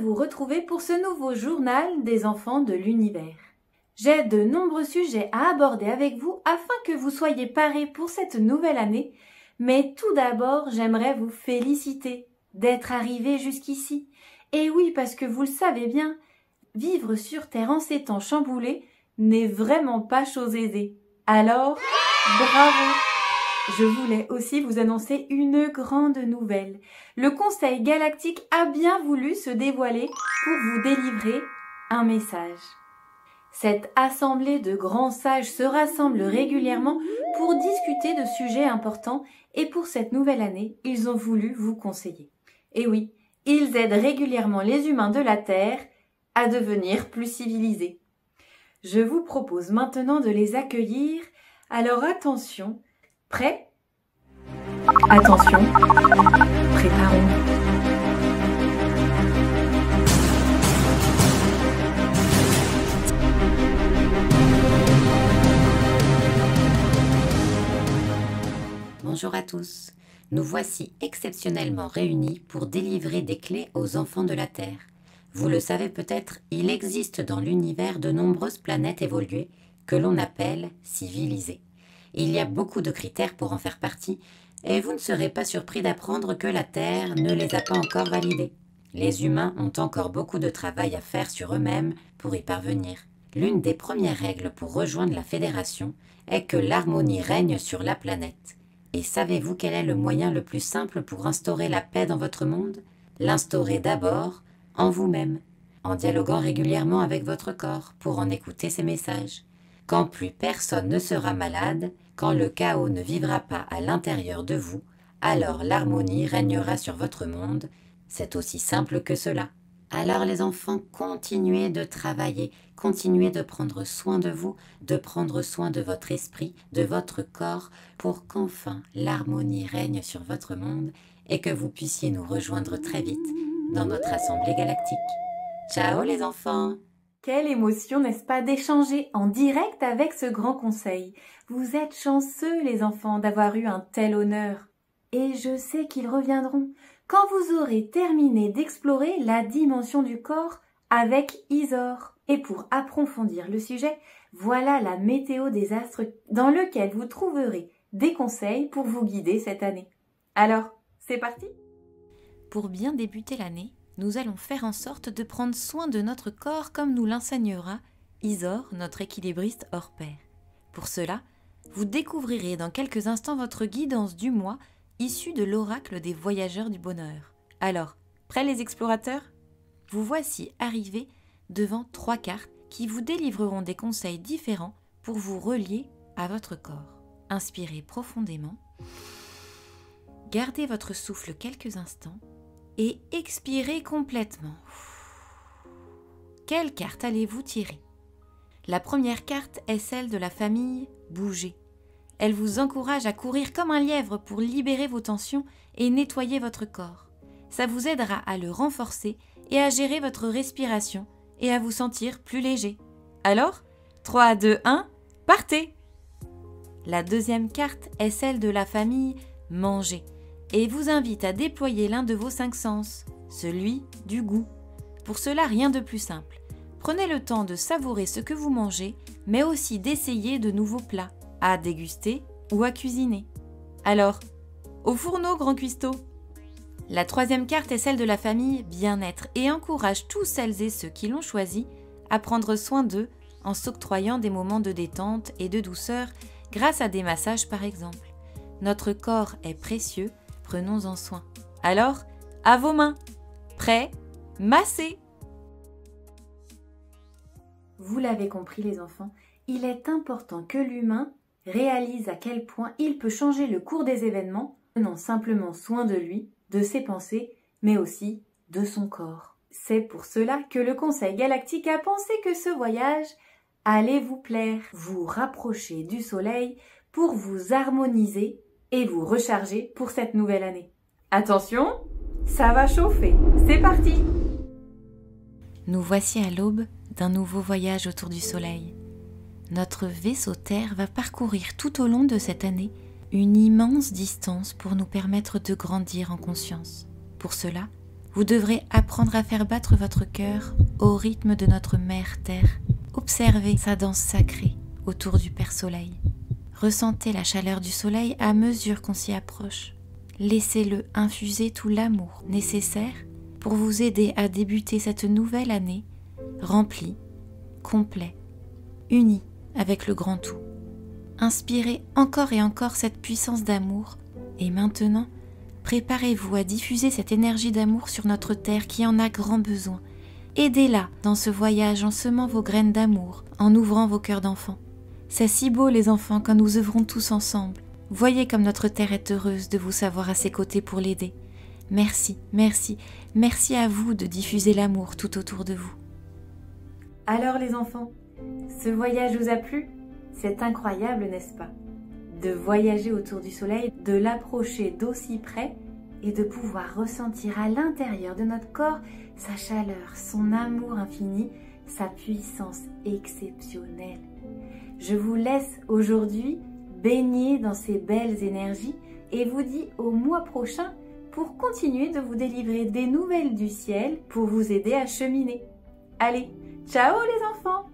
vous retrouver pour ce nouveau journal des enfants de l'univers. J'ai de nombreux sujets à aborder avec vous afin que vous soyez parés pour cette nouvelle année, mais tout d'abord j'aimerais vous féliciter d'être arrivés jusqu'ici. Et oui, parce que vous le savez bien, vivre sur Terre en ces temps chamboulés n'est vraiment pas chose aisée. Alors, bravo! Je voulais aussi vous annoncer une grande nouvelle. Le Conseil Galactique a bien voulu se dévoiler pour vous délivrer un message. Cette assemblée de grands sages se rassemble régulièrement pour discuter de sujets importants et pour cette nouvelle année, ils ont voulu vous conseiller. Et oui, ils aident régulièrement les humains de la Terre à devenir plus civilisés. Je vous propose maintenant de les accueillir. Alors attention, prêts? Attention, préparons-nous. Bonjour à tous, nous voici exceptionnellement réunis pour délivrer des clés aux enfants de la Terre. Vous le savez peut-être, il existe dans l'univers de nombreuses planètes évoluées que l'on appelle civilisées. Il y a beaucoup de critères pour en faire partie et vous ne serez pas surpris d'apprendre que la Terre ne les a pas encore validés. Les humains ont encore beaucoup de travail à faire sur eux-mêmes pour y parvenir. L'une des premières règles pour rejoindre la Fédération est que l'harmonie règne sur la planète. Et savez-vous quel est le moyen le plus simple pour instaurer la paix dans votre monde? L'instaurer d'abord en vous-même, en dialoguant régulièrement avec votre corps pour en écouter ses messages. Quand plus personne ne sera malade, quand le chaos ne vivra pas à l'intérieur de vous, alors l'harmonie régnera sur votre monde. C'est aussi simple que cela. Alors les enfants, continuez de travailler, continuez de prendre soin de vous, de prendre soin de votre esprit, de votre corps, pour qu'enfin l'harmonie règne sur votre monde et que vous puissiez nous rejoindre très vite dans notre Assemblée Galactique. Ciao les enfants! Quelle émotion, n'est-ce pas, d'échanger en direct avec ce grand conseil. Vous êtes chanceux, les enfants, d'avoir eu un tel honneur. Et je sais qu'ils reviendront quand vous aurez terminé d'explorer la dimension du corps avec Isor. Et pour approfondir le sujet, voilà la météo des astres dans lequel vous trouverez des conseils pour vous guider cette année. Alors, c'est parti? Pour bien débuter l'année, nous allons faire en sorte de prendre soin de notre corps comme nous l'enseignera Isor, notre équilibriste hors pair. Pour cela, vous découvrirez dans quelques instants votre guidance du mois issue de l'oracle des voyageurs du bonheur. Alors, prêts les explorateurs? Vous voici arrivés devant 3 cartes qui vous délivreront des conseils différents pour vous relier à votre corps. Inspirez profondément, gardez votre souffle quelques instants et expirez complètement. Quelle carte allez-vous tirer? La première carte est celle de la famille Bouger. Elle vous encourage à courir comme un lièvre pour libérer vos tensions et nettoyer votre corps. Ça vous aidera à le renforcer et à gérer votre respiration et à vous sentir plus léger. Alors, 3, 2, 1, partez! La deuxième carte est celle de la famille Manger et vous invite à déployer l'un de vos 5 sens, celui du goût. Pour cela, rien de plus simple. Prenez le temps de savourer ce que vous mangez, mais aussi d'essayer de nouveaux plats, à déguster ou à cuisiner. Alors, au fourneau, grand cuistot! La troisième carte est celle de la famille Bien-être et encourage tous celles et ceux qui l'ont choisi à prendre soin d'eux en s'octroyant des moments de détente et de douceur grâce à des massages par exemple. Notre corps est précieux, prenons-en soin. Alors, à vos mains! Prêts? Massez! Vous l'avez compris les enfants, il est important que l'humain réalise à quel point il peut changer le cours des événements, prenant simplement soin de lui, de ses pensées, mais aussi de son corps. C'est pour cela que le Conseil Galactique a pensé que ce voyage allait vous plaire, vous rapprocher du soleil pour vous harmoniser et vous recharger pour cette nouvelle année. Attention, ça va chauffer, c'est parti! Nous voici à l'aube d'un nouveau voyage autour du soleil. Notre vaisseau Terre va parcourir tout au long de cette année une immense distance pour nous permettre de grandir en conscience. Pour cela, Vous devrez apprendre à faire battre votre cœur au rythme de notre Mère Terre. Observez sa danse sacrée autour du Père Soleil. Ressentez la chaleur du soleil à mesure qu'on s'y approche. Laissez-le infuser tout l'amour nécessaire pour vous aider à débuter cette nouvelle année remplie, complet, uni avec le grand tout. Inspirez encore et encore cette puissance d'amour et maintenant, préparez-vous à diffuser cette énergie d'amour sur notre terre qui en a grand besoin. Aidez-la dans ce voyage en semant vos graines d'amour, en ouvrant vos cœurs d'enfants. C'est si beau les enfants quand nous œuvrons tous ensemble. Voyez comme notre terre est heureuse de vous savoir à ses côtés pour l'aider. Merci, merci, merci à vous de diffuser l'amour tout autour de vous. Alors les enfants, ce voyage vous a plu? C'est incroyable, n'est-ce pas? De voyager autour du soleil, de l'approcher d'aussi près et de pouvoir ressentir à l'intérieur de notre corps sa chaleur, son amour infini, sa puissance exceptionnelle. Je vous laisse aujourd'hui baigner dans ces belles énergies et vous dis au mois prochain pour continuer de vous délivrer des nouvelles du ciel pour vous aider à cheminer. Allez, ciao les enfants!